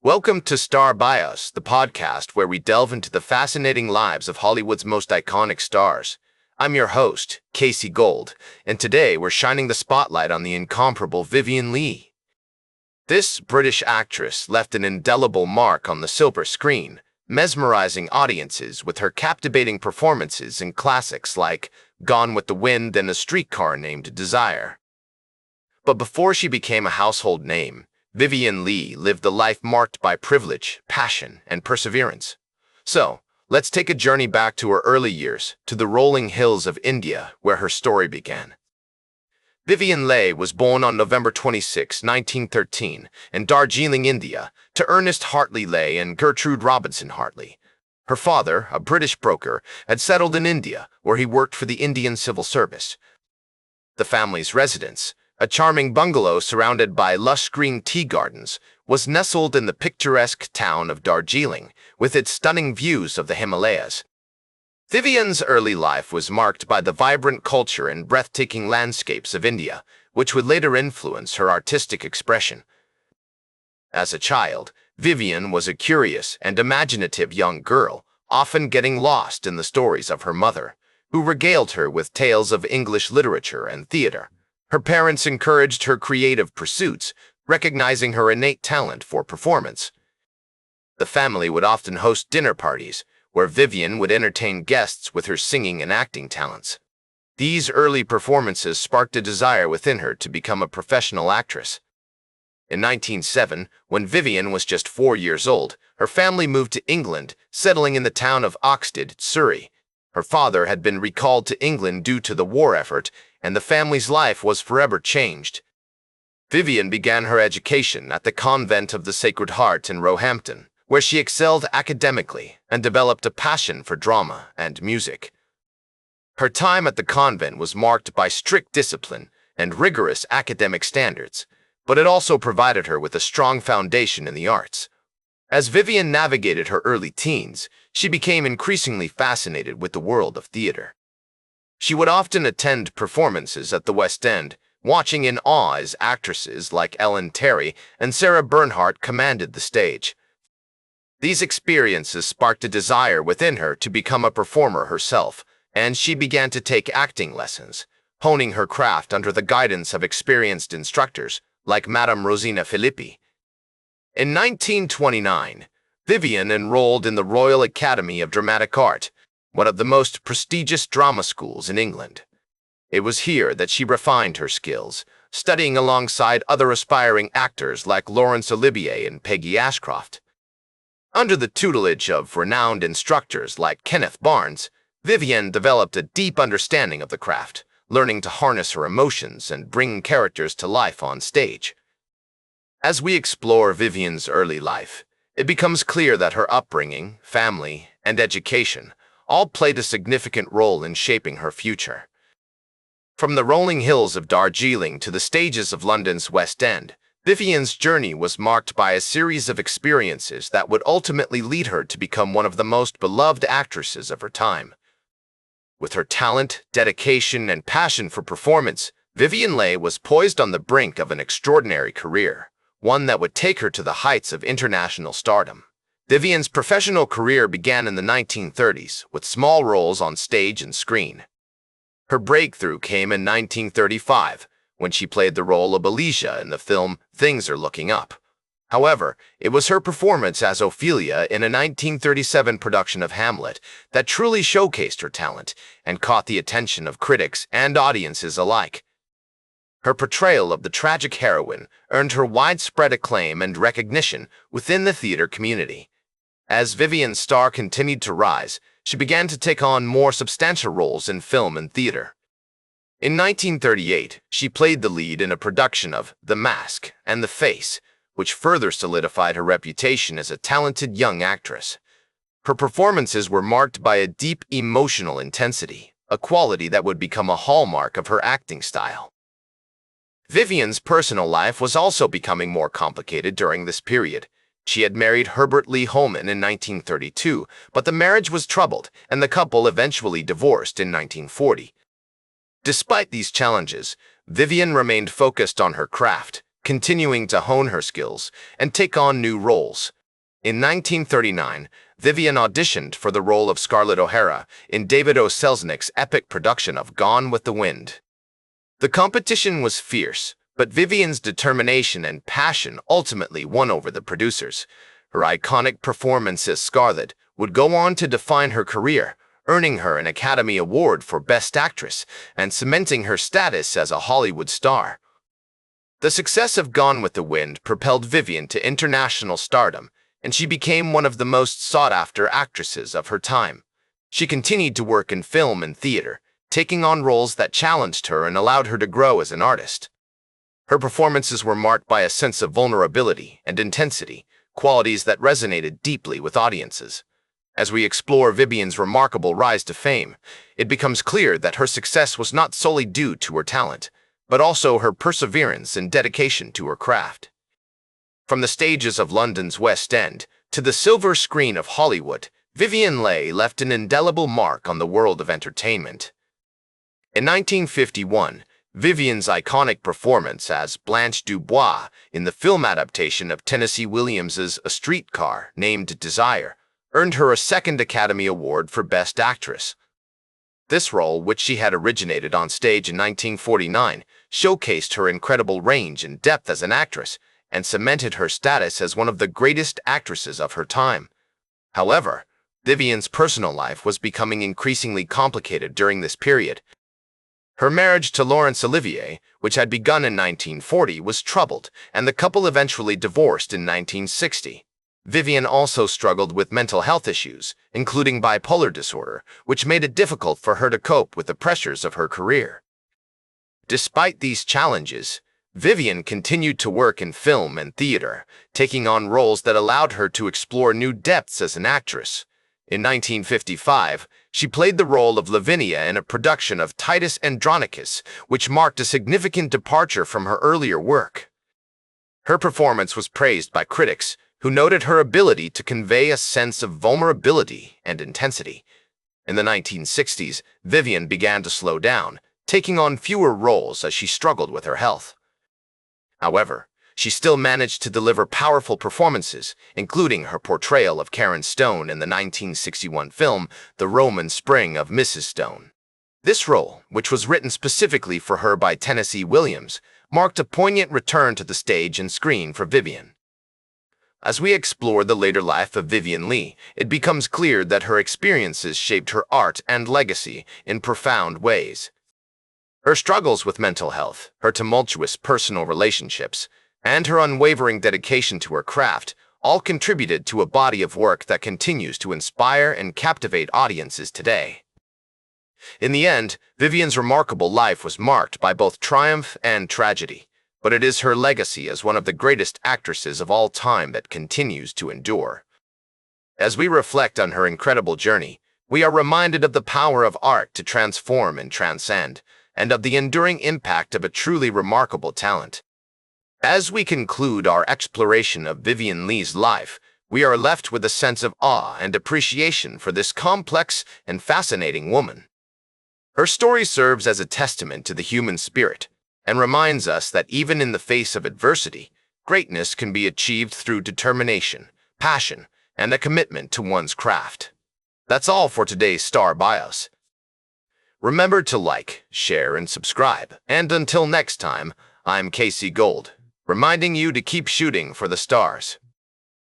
Welcome to Star by Us, the podcast where we delve into the fascinating lives of Hollywood's most iconic stars. I'm your host, Casey Gold, and today we're shining the spotlight on the incomparable Vivien Leigh. This British actress left an indelible mark on the silver screen, mesmerizing audiences with her captivating performances in classics like Gone with the Wind and A Streetcar Named Desire. But before she became a household name, Vivien Leigh lived a life marked by privilege, passion, and perseverance. So, let's take a journey back to her early years, to the rolling hills of India, where her story began. Vivien Leigh was born on November 26, 1913, in Darjeeling, India, to Ernest Hartley Leigh and Gertrude Robinson Hartley. Her father, a British broker, had settled in India, where he worked for the Indian Civil Service. The family's residence, a charming bungalow surrounded by lush green tea gardens, was nestled in the picturesque town of Darjeeling, with its stunning views of the Himalayas. Vivien's early life was marked by the vibrant culture and breathtaking landscapes of India, which would later influence her artistic expression. As a child, Vivien was a curious and imaginative young girl, often getting lost in the stories of her mother, who regaled her with tales of English literature and theater. Her parents encouraged her creative pursuits, recognizing her innate talent for performance. The family would often host dinner parties, where Vivien would entertain guests with her singing and acting talents. These early performances sparked a desire within her to become a professional actress. In 1907, when Vivien was just 4 years old, her family moved to England, settling in the town of Oxted, Surrey. Her father had been recalled to England due to the war effort, and the family's life was forever changed. Vivien began her education at the Convent of the Sacred Heart in Roehampton, where she excelled academically and developed a passion for drama and music. Her time at the convent was marked by strict discipline and rigorous academic standards, but it also provided her with a strong foundation in the arts. As Vivien navigated her early teens, she became increasingly fascinated with the world of theater. She would often attend performances at the West End, watching in awe as actresses like Ellen Terry and Sarah Bernhardt commanded the stage. These experiences sparked a desire within her to become a performer herself, and she began to take acting lessons, honing her craft under the guidance of experienced instructors like Madame Rosina Filippi. In 1929, Vivien enrolled in the Royal Academy of Dramatic Art, one of the most prestigious drama schools in England. It was here that she refined her skills, studying alongside other aspiring actors like Laurence Olivier and Peggy Ashcroft. Under the tutelage of renowned instructors like Kenneth Barnes, Vivien developed a deep understanding of the craft, learning to harness her emotions and bring characters to life on stage. As we explore Vivien's early life, it becomes clear that her upbringing, family, and education all played a significant role in shaping her future. From the rolling hills of Darjeeling to the stages of London's West End, Vivien's journey was marked by a series of experiences that would ultimately lead her to become one of the most beloved actresses of her time. With her talent, dedication, and passion for performance, Vivien Leigh was poised on the brink of an extraordinary career, one that would take her to the heights of international stardom. Vivien's professional career began in the 1930s, with small roles on stage and screen. Her breakthrough came in 1935, when she played the role of Alicia in the film Things Are Looking Up. However, it was her performance as Ophelia in a 1937 production of Hamlet that truly showcased her talent and caught the attention of critics and audiences alike. Her portrayal of the tragic heroine earned her widespread acclaim and recognition within the theater community. As Vivien's star continued to rise, she began to take on more substantial roles in film and theater. In 1938, she played the lead in a production of The Mask and The Face, which further solidified her reputation as a talented young actress. Her performances were marked by a deep emotional intensity, a quality that would become a hallmark of her acting style. Vivien's personal life was also becoming more complicated during this period. She had married Herbert Lee Holman in 1932, but the marriage was troubled, and the couple eventually divorced in 1940. Despite these challenges, Vivien remained focused on her craft, continuing to hone her skills and take on new roles. In 1939, Vivien auditioned for the role of Scarlett O'Hara in David O. Selznick's epic production of Gone with the Wind. The competition was fierce, but Vivien's determination and passion ultimately won over the producers. Her iconic performance as Scarlett would go on to define her career, earning her an Academy Award for Best Actress and cementing her status as a Hollywood star. The success of Gone with the Wind propelled Vivien to international stardom, and she became one of the most sought-after actresses of her time. She continued to work in film and theater, taking on roles that challenged her and allowed her to grow as an artist. Her performances were marked by a sense of vulnerability and intensity, qualities that resonated deeply with audiences. As we explore Vivien's remarkable rise to fame, it becomes clear that her success was not solely due to her talent, but also her perseverance and dedication to her craft. From the stages of London's West End to the silver screen of Hollywood, Vivien Leigh left an indelible mark on the world of entertainment. In 1951, Vivien's iconic performance as Blanche Dubois in the film adaptation of Tennessee Williams's A Streetcar, named Desire, earned her a second Academy Award for Best Actress. This role, which she had originated on stage in 1949, showcased her incredible range and depth as an actress and cemented her status as one of the greatest actresses of her time. However, Vivien's personal life was becoming increasingly complicated during this period. Her marriage to Laurence Olivier, which had begun in 1940, was troubled, and the couple eventually divorced in 1960. Vivien also struggled with mental health issues, including bipolar disorder, which made it difficult for her to cope with the pressures of her career. Despite these challenges, Vivien continued to work in film and theater, taking on roles that allowed her to explore new depths as an actress. In 1955, she played the role of Lavinia in a production of Titus Andronicus, which marked a significant departure from her earlier work. Her performance was praised by critics, who noted her ability to convey a sense of vulnerability and intensity. In the 1960s, Vivien began to slow down, taking on fewer roles as she struggled with her health. However, she still managed to deliver powerful performances, including her portrayal of Karen Stone in the 1961 film The Roman Spring of Mrs. Stone. This role, which was written specifically for her by Tennessee Williams, marked a poignant return to the stage and screen for Vivien. As we explore the later life of Vivien Leigh, it becomes clear that her experiences shaped her art and legacy in profound ways. Her struggles with mental health, her tumultuous personal relationships, and her unwavering dedication to her craft all contributed to a body of work that continues to inspire and captivate audiences today. In the end, Vivien's remarkable life was marked by both triumph and tragedy, but it is her legacy as one of the greatest actresses of all time that continues to endure. As we reflect on her incredible journey, we are reminded of the power of art to transform and transcend, and of the enduring impact of a truly remarkable talent. As we conclude our exploration of Vivien Leigh's life, we are left with a sense of awe and appreciation for this complex and fascinating woman. Her story serves as a testament to the human spirit and reminds us that even in the face of adversity, greatness can be achieved through determination, passion, and a commitment to one's craft. That's all for today's Star Bios. Remember to like, share, and subscribe. And until next time, I'm Casey Gold, reminding you to keep shooting for the stars.